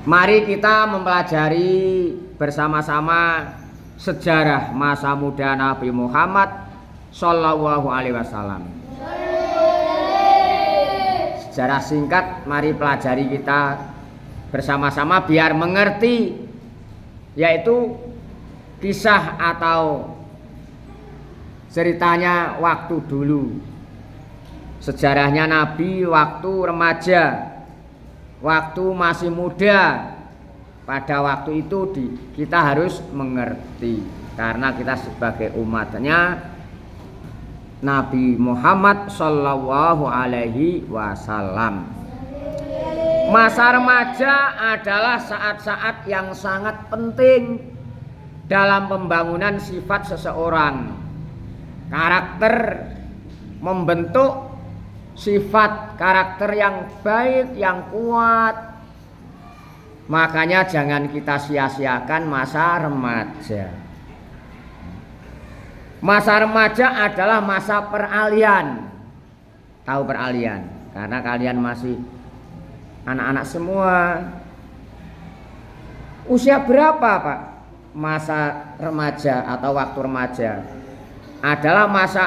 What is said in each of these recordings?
Mari kita mempelajari bersama-sama sejarah masa muda Nabi Muhammad Sallallahu Alaihi Wasallam. Sejarah singkat, mari pelajari kita bersama-sama biar mengerti, yaitu kisah atau ceritanya waktu dulu. Sejarahnya Nabi waktu remaja, waktu masih muda. Pada waktu itu kita harus mengerti, karena kita sebagai umatnya Nabi Muhammad Sallallahu Alaihi Wasallam. Masa remaja adalah saat-saat yang sangat penting dalam pembangunan sifat seseorang. Karakter, membentuk sifat karakter yang baik, yang kuat. Makanya jangan kita sia-siakan masa remaja. Masa remaja adalah masa peralihan. Tahu peralihan? Karena kalian masih anak-anak semua. Usia berapa, Pak? Masa remaja atau waktu remaja adalah masa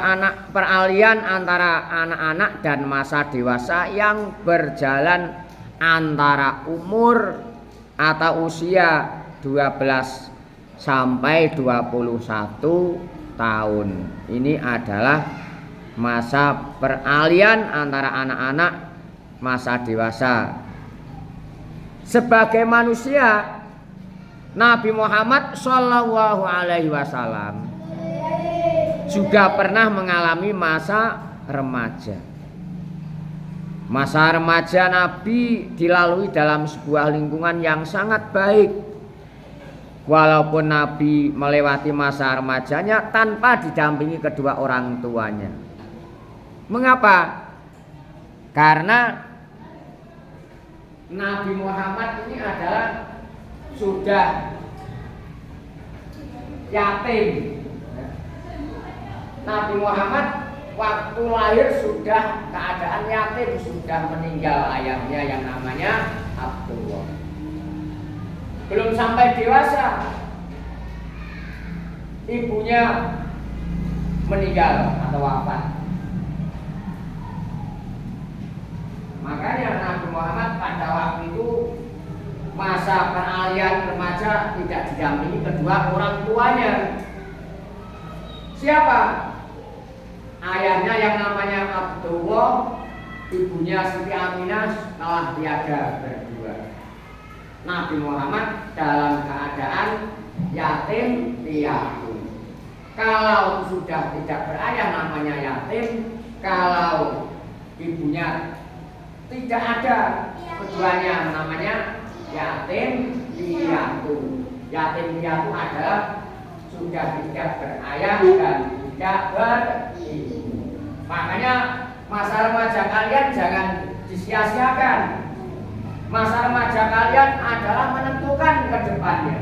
peralihan antara anak-anak dan masa dewasa yang berjalan antara umur atau usia 12 sampai 21 tahun. Ini adalah masa peralihan antara anak-anak masa dewasa. Sebagai manusia, Nabi Muhammad Sallallahu Alaihi Wasallam juga pernah mengalami masa remaja. Masa remaja Nabi dilalui dalam sebuah lingkungan yang sangat baik. Walaupun Nabi melewati masa remajanya tanpa didampingi kedua orang tuanya. Mengapa? Karena Nabi Muhammad ini adalah sudah yatim. Nabi Muhammad waktu lahir sudah keadaan yatim, sudah meninggal ayahnya yang namanya Abdullah. Belum sampai dewasa, ibunya meninggal atau wafat. Makanya Nabi Muhammad pada waktu itu masa peralihan remaja tidak didampingi kedua orang tuanya. Siapa? Ayahnya yang namanya Abdullah, ibunya Siti Aminah telah tiada berdua. Nabi Muhammad dalam keadaan yatim piatu. Kalau sudah tidak berayah namanya yatim, kalau ibunya tidak ada, keduanya namanya yatim piatu. Yatim piatu adalah sudah tidak berayah dan tidak beribu. Makanya masa remaja kalian jangan disia-siakan. Masa remaja kalian adalah menentukan ke depannya.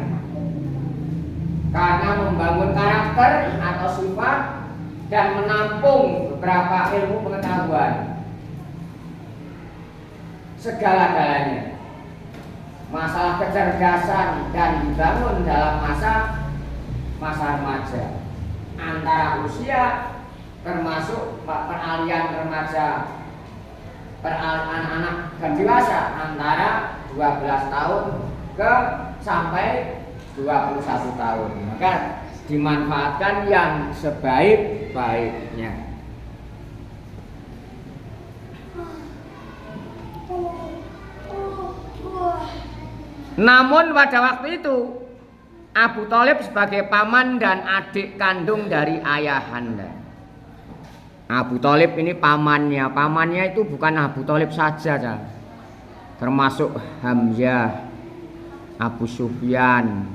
Karena membangun karakter atau sifat dan menampung beberapa ilmu pengetahuan. Segala-galanya. Masalah kecerdasan dan dibangun dalam masa remaja. Antara usia termasuk peralihan remaja, peralihan anak-anak dan dewasa antara 12 tahun ke sampai 21 tahun. Maka dimanfaatkan yang sebaik-baiknya. Namun pada waktu itu Abu Thalib sebagai paman dan adik kandung dari ayahanda. Abu Thalib ini pamannya. Pamannya itu bukan Abu Thalib saja, termasuk Hamzah, Abu Sufyan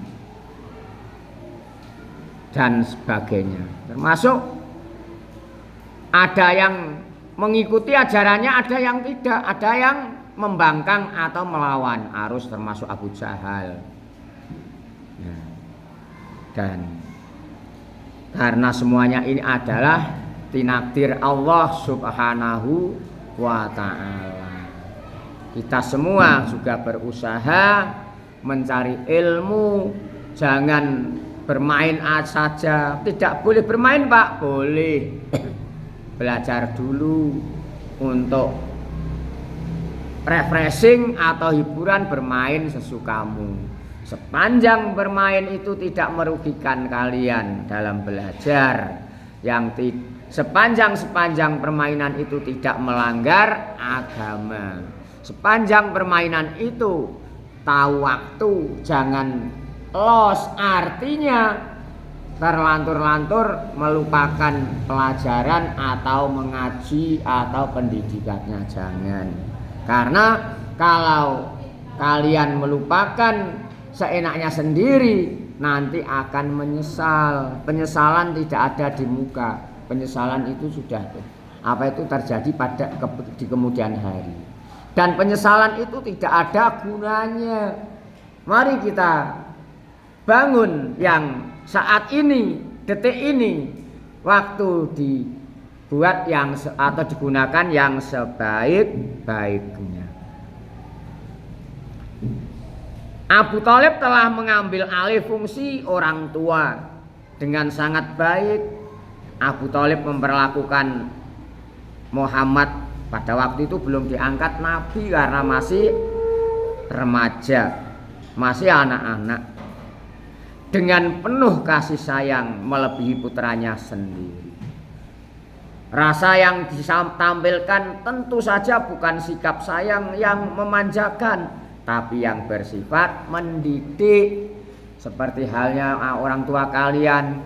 dan sebagainya. Termasuk ada yang mengikuti ajarannya, ada yang tidak, ada yang membangkang atau melawan arus, termasuk Abu Jahal. Dan karena semuanya ini adalah tinakdir Allah Subhanahu wa ta'ala, kita semua juga berusaha mencari ilmu, jangan bermain saja. Tidak boleh bermain Pak, boleh belajar dulu untuk refreshing atau hiburan, bermain sesukamu. Sepanjang bermain itu tidak merugikan kalian dalam belajar, sepanjang permainan itu tidak melanggar agama, sepanjang permainan itu tahu waktu, jangan los, artinya terlantur-lantur melupakan pelajaran atau mengaji atau pendidikannya, jangan. Karena kalau kalian melupakan seenaknya sendiri, nanti akan menyesal. Penyesalan tidak ada di muka, penyesalan itu sudah terjadi di kemudian hari. Dan penyesalan itu tidak ada gunanya. Mari kita bangun yang saat ini, detik ini, waktu dibuat atau digunakan yang sebaik-baiknya. Abu Thalib telah mengambil alih fungsi orang tua dengan sangat baik. Abu Thalib memperlakukan Muhammad, pada waktu itu belum diangkat nabi karena masih remaja, masih anak-anak, dengan penuh kasih sayang melebihi putranya sendiri. Rasa yang ditampilkan tentu saja bukan sikap sayang yang memanjakan, tapi yang bersifat mendidik. Seperti halnya orang tua kalian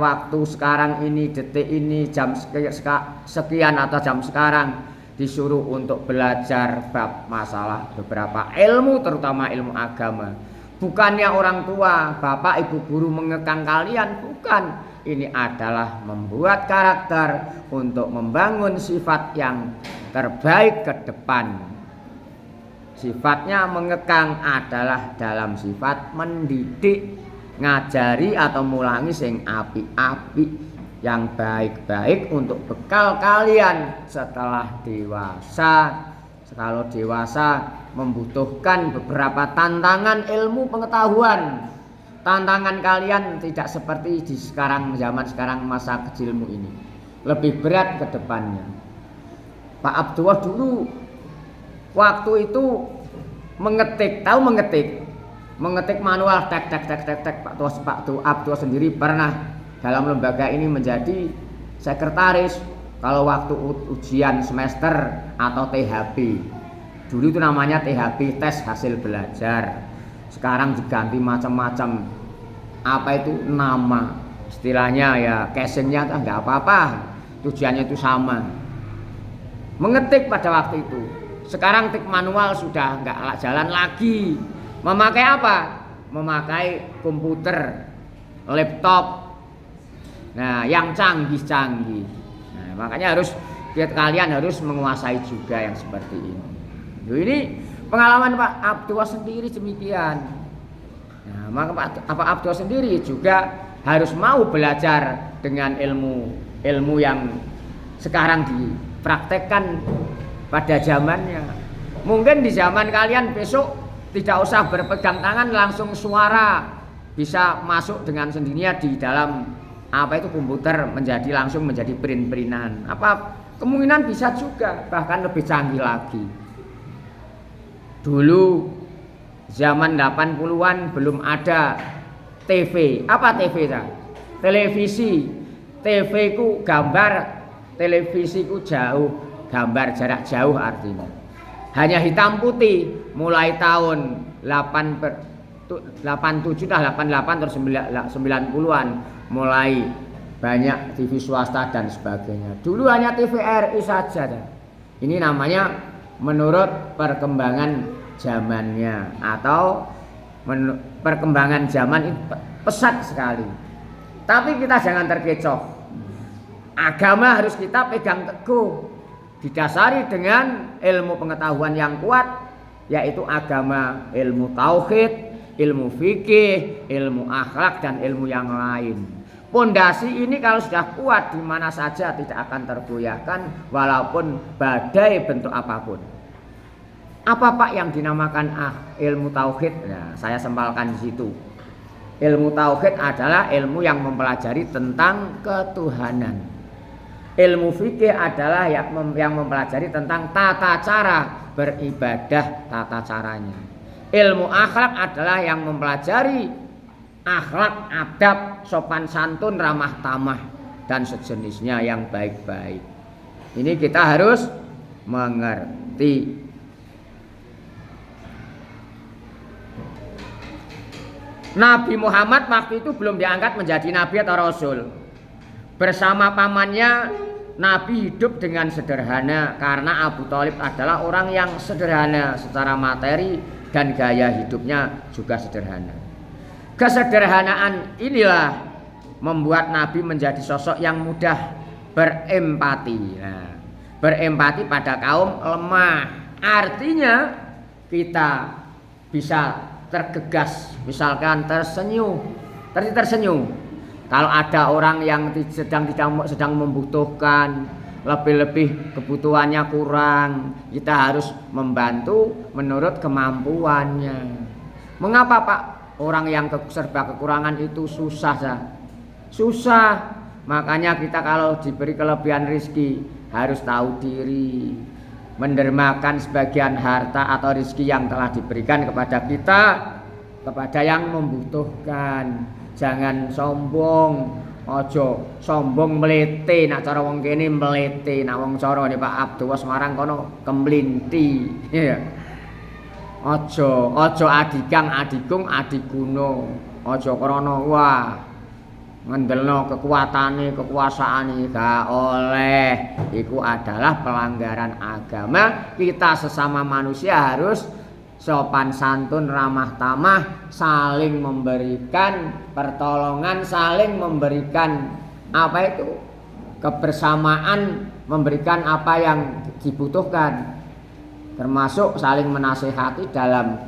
waktu sekarang ini, detik ini, jam sekian atau jam sekarang disuruh untuk belajar bab masalah beberapa ilmu, terutama ilmu agama. Bukannya orang tua, bapak, ibu guru mengekang kalian, bukan. Ini adalah membuat karakter untuk membangun sifat yang terbaik ke depan. Sifatnya mengekang adalah dalam sifat mendidik, ngajari atau mulangi sing api-api, yang baik-baik untuk bekal kalian setelah dewasa. Kalau dewasa membutuhkan beberapa tantangan ilmu pengetahuan. Tantangan kalian tidak seperti di zaman sekarang, masa kecilmu ini. Lebih berat ke depannya. Pak Abdullah dulu waktu itu mengetik, tahu mengetik manual, tek. Pak Abdullah sendiri pernah dalam lembaga ini menjadi sekretaris kalau waktu ujian semester atau THB. Dulu itu namanya THB, tes hasil belajar. Sekarang diganti macam-macam nama, istilahnya ya casingnya nggak apa-apa, tujuannya itu sama. Mengetik pada waktu itu. Sekarang tik manual sudah nggak jalan lagi. Memakai apa? Memakai komputer, laptop. Nah, yang canggih-canggih. Nah, makanya kalian harus menguasai juga yang seperti ini. Ini pengalaman Pak Abdullah sendiri demikian. Nah, maka Pak Abdullah sendiri juga harus mau belajar dengan ilmu yang sekarang dipraktekkan pada zamannya. Mungkin di zaman kalian besok tidak usah berpegang tangan, langsung suara bisa masuk dengan sendirinya di dalam komputer, langsung menjadi print-printan. Kemungkinan bisa juga, bahkan lebih canggih lagi. Dulu zaman 80-an belum ada TV. Apa TV ta? Televisi. TV ku gambar, televisi ku jauh, gambar jarak jauh artinya. Hanya hitam putih mulai tahun 87 88 terus 90-an mulai banyak TV swasta dan sebagainya. Dulu hanya TVRI saja. Ini namanya menurut perkembangan zamannya, atau perkembangan zaman itu pesat sekali. Tapi kita jangan terkecoh. Agama harus kita pegang teguh, didasari dengan ilmu pengetahuan yang kuat, yaitu agama, ilmu tauhid, ilmu fikih, ilmu akhlak, dan ilmu yang lain. Pondasi ini kalau sudah kuat, di mana saja tidak akan tergoyahkan walaupun badai bentuk apapun. Apa Pak yang dinamakan ilmu tauhid? Nah, saya sempalkan di situ. Ilmu tauhid adalah ilmu yang mempelajari tentang ketuhanan. Ilmu fikih adalah yang mempelajari tentang tata cara beribadah, tata caranya. Ilmu akhlak adalah yang mempelajari akhlak, adab, sopan santun, ramah tamah dan sejenisnya yang baik-baik. Ini kita harus mengerti. Nabi Muhammad waktu itu belum diangkat menjadi nabi atau rasul. Bersama pamannya, Nabi hidup dengan sederhana karena Abu Thalib adalah orang yang sederhana secara materi dan gaya hidupnya juga sederhana. Kesederhanaan inilah membuat Nabi menjadi sosok yang mudah berempati. Nah, berempati pada kaum lemah. Artinya kita bisa tergegas, misalkan tersenyum. Kalau ada orang yang sedang membutuhkan, lebih-lebih kebutuhannya kurang, kita harus membantu menurut kemampuannya. Mengapa Pak? Orang yang serba kekurangan itu susah. Makanya kita kalau diberi kelebihan rezeki harus tahu diri, mendermakan sebagian harta atau rezeki yang telah diberikan kepada kita kepada yang membutuhkan. Jangan sombong, ojo sombong melete. Nak cara wong kene melete, nak wong cara nih Pak Abdul Semarang kono kemlinti. Ojo adikang adikung adikuno. Ojo krana wah ngendelno kekuatane kekuasaane gak oleh. Iku adalah pelanggaran agama. Kita sesama manusia harus sopan santun, ramah tamah, saling memberikan pertolongan, saling memberikan kebersamaan, memberikan apa yang dibutuhkan, termasuk saling menasihati dalam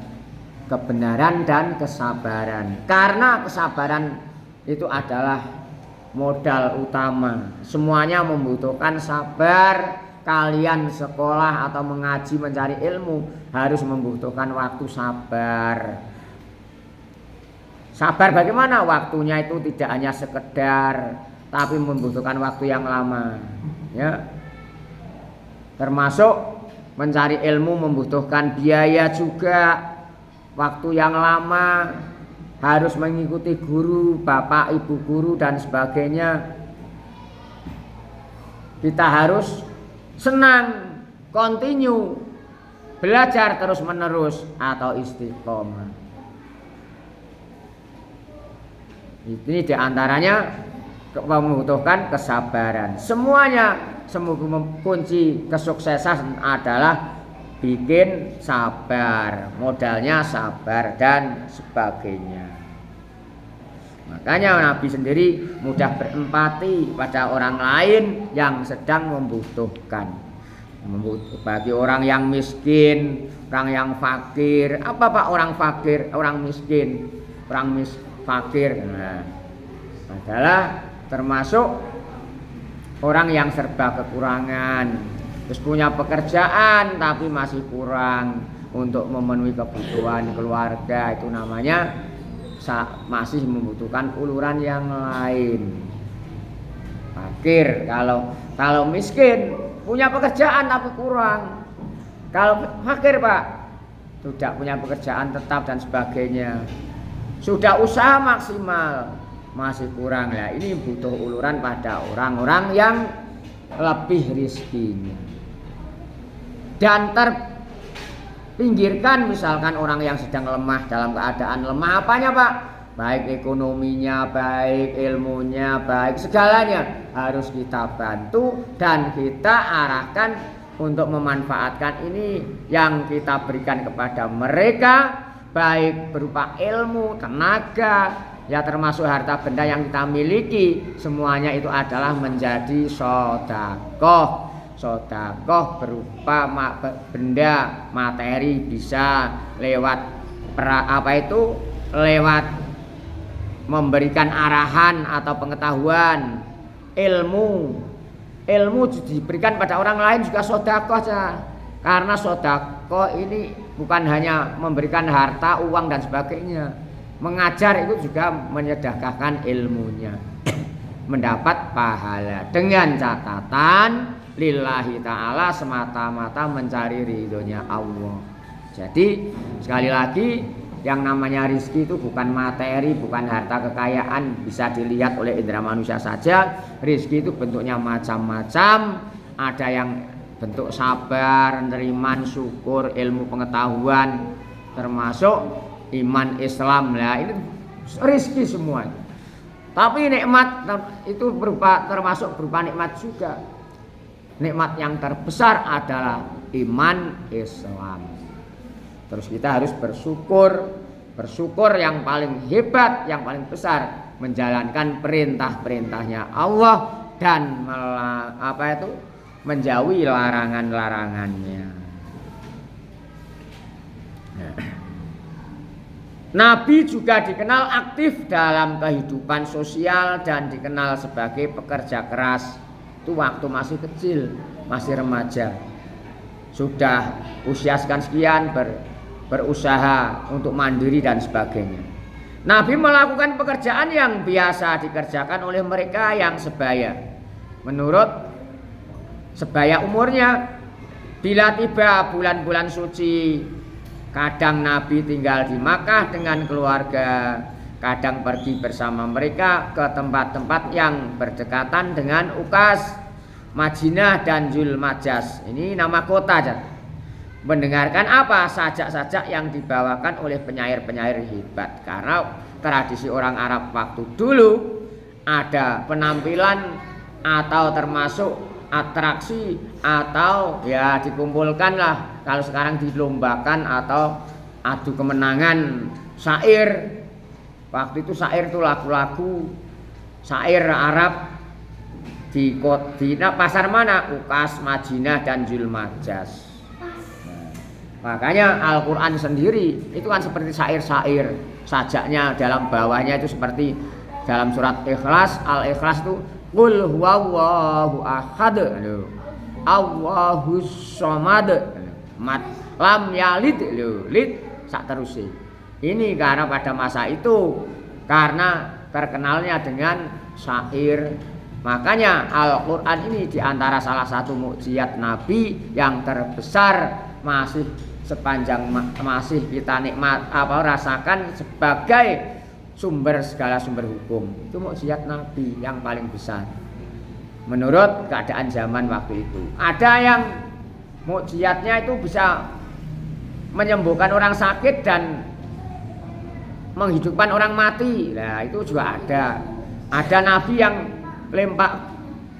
kebenaran dan kesabaran. Karena kesabaran itu adalah modal utama. Semuanya membutuhkan sabar. Kalian sekolah atau mengaji mencari ilmu harus membutuhkan waktu sabar. Sabar bagaimana? Waktunya itu tidak hanya sekedar, tapi membutuhkan waktu yang lama. Ya. Termasuk mencari ilmu membutuhkan biaya juga, waktu yang lama, harus mengikuti guru, bapak, ibu guru dan sebagainya. Kita harus senang, continue, belajar terus menerus atau istiqomah. Ini diantaranya membutuhkan kesabaran. Semuanya kunci kesuksesan adalah bikin sabar, modalnya sabar dan sebagainya. Makanya Nabi sendiri mudah berempati pada orang lain yang sedang membutuhkan. Bagi orang yang miskin, orang yang fakir. Apa Pak orang fakir, orang miskin, fakir? Nah, adalah termasuk orang yang serba kekurangan. Terus punya pekerjaan tapi masih kurang untuk memenuhi kebutuhan keluarga. Itu namanya masih membutuhkan uluran yang lain. Fakir. Kalau miskin punya pekerjaan tapi kurang. Kalau fakir Pak sudah punya pekerjaan tetap dan sebagainya, sudah usaha maksimal masih kurang. Lah ini butuh uluran pada orang-orang yang lebih rezekinya. Dan pinggirkan misalkan orang yang sedang lemah, dalam keadaan lemah apanya Pak? Baik ekonominya, baik ilmunya, baik segalanya harus kita bantu dan kita arahkan untuk memanfaatkan ini yang kita berikan kepada mereka, baik berupa ilmu, tenaga, ya termasuk harta benda yang kita miliki, semuanya itu adalah menjadi sedekah. Sedekah berupa benda materi, bisa lewat lewat memberikan arahan atau pengetahuan, ilmu diberikan pada orang lain juga sedekah. Karena kok ini bukan hanya memberikan harta, uang dan sebagainya. Mengajar itu juga menyedekahkan ilmunya. Mendapat pahala dengan catatan lillahi ta'ala, semata-mata mencari ridhonya Allah. Jadi sekali lagi, yang namanya rizki itu bukan materi, bukan harta kekayaan bisa dilihat oleh indera manusia saja. Rizki itu bentuknya macam-macam. Ada yang bentuk sabar, penerimaan, syukur, ilmu pengetahuan, termasuk iman Islam. Nah, ini rizki semua. Tapi nikmat itu termasuk berupa nikmat juga. Nikmat yang terbesar adalah iman Islam. Terus kita harus bersyukur yang paling hebat, yang paling besar, menjalankan perintah-perintahnya Allah dan menjauhi larangan-larangannya. Nabi juga dikenal aktif dalam kehidupan sosial dan dikenal sebagai pekerja keras. Itu waktu masih kecil, masih remaja. Sudah usia sekian berusaha untuk mandiri dan sebagainya. Nabi melakukan pekerjaan yang biasa dikerjakan oleh mereka yang sebaya. Menurut sebaya umurnya, bila tiba bulan-bulan suci, kadang Nabi tinggal di Makkah dengan keluarga, kadang pergi bersama mereka ke tempat-tempat yang berdekatan dengan Ukas, Madinah dan Zulmajas. Ini nama kota. Mendengarkan apa sajak-sajak yang dibawakan oleh penyair-penyair hebat. Karena tradisi orang Arab waktu dulu ada penampilan atau termasuk atraksi atau ya dikumpulkanlah, kalau sekarang dilombakan atau adu kemenangan syair. Waktu itu syair itu lagu-lagu syair Arab di pasar mana? Ukas, Madinah dan Zulmajas. Makanya Al-Quran sendiri itu kan seperti syair-syair, sajaknya dalam bawahnya itu seperti dalam surat Ikhlas, Al-Ikhlas itu Qul huwallahu ahad, Allahus somad, lam yalid, lid sak terusé. Ini karena pada masa itu karena terkenalnya dengan syair. Makanya Al-Quran ini diantara salah satu mukjizat Nabi yang terbesar, masih sepanjang masih kita rasakan sebagai segala sumber hukum. Itu mukjizat Nabi yang paling besar menurut keadaan zaman waktu itu. Ada yang mukjizatnya itu bisa menyembuhkan orang sakit dan menghidupkan orang mati. Nah, itu juga ada. Ada nabi yang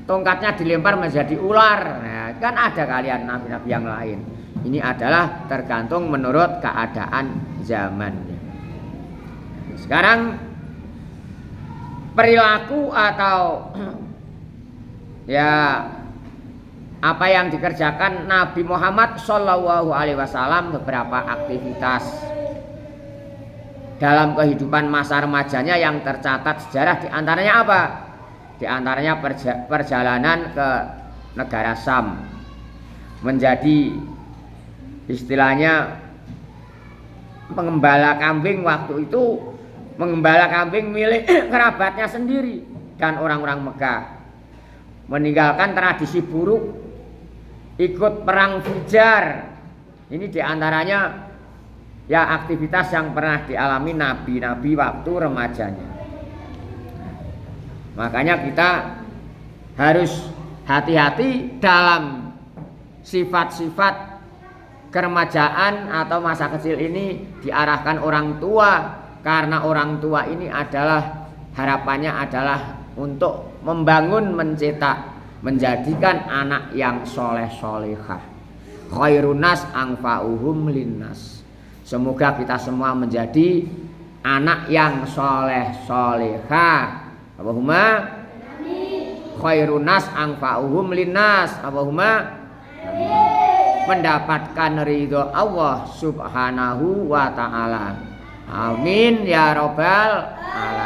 tongkatnya dilempar menjadi ular. Nah, kan ada kalian nabi-nabi yang lain. Ini adalah tergantung menurut keadaan zamannya. Sekarang perilaku atau ya apa yang dikerjakan Nabi Muhammad Shallallahu Alaihi Wasallam, beberapa aktivitas dalam kehidupan masa remajanya yang tercatat sejarah, diantaranya apa? Diantaranya perjalanan ke negara Syam, menjadi istilahnya pengembala kambing. Waktu itu mengembala kambing milik kerabatnya sendiri dan orang-orang Mekah, meninggalkan tradisi buruk, ikut perang Fujar. Ini diantaranya ya aktivitas yang pernah dialami nabi-nabi waktu remajanya. Makanya kita harus hati-hati dalam sifat-sifat keremajaan atau masa kecil ini diarahkan orang tua, karena orang tua ini adalah harapannya adalah untuk membangun, mencetak, menjadikan anak yang soleh-solehah. Khairun nas anfa'uhum linnas. Semoga kita semua menjadi anak yang soleh-solehah. Allahumma amin. Khairun nas anfa'uhum linnas. Allahumma amin. Mendapatkan ridho Allah subhanahu wa ta'ala. Amin ya robbal alamin.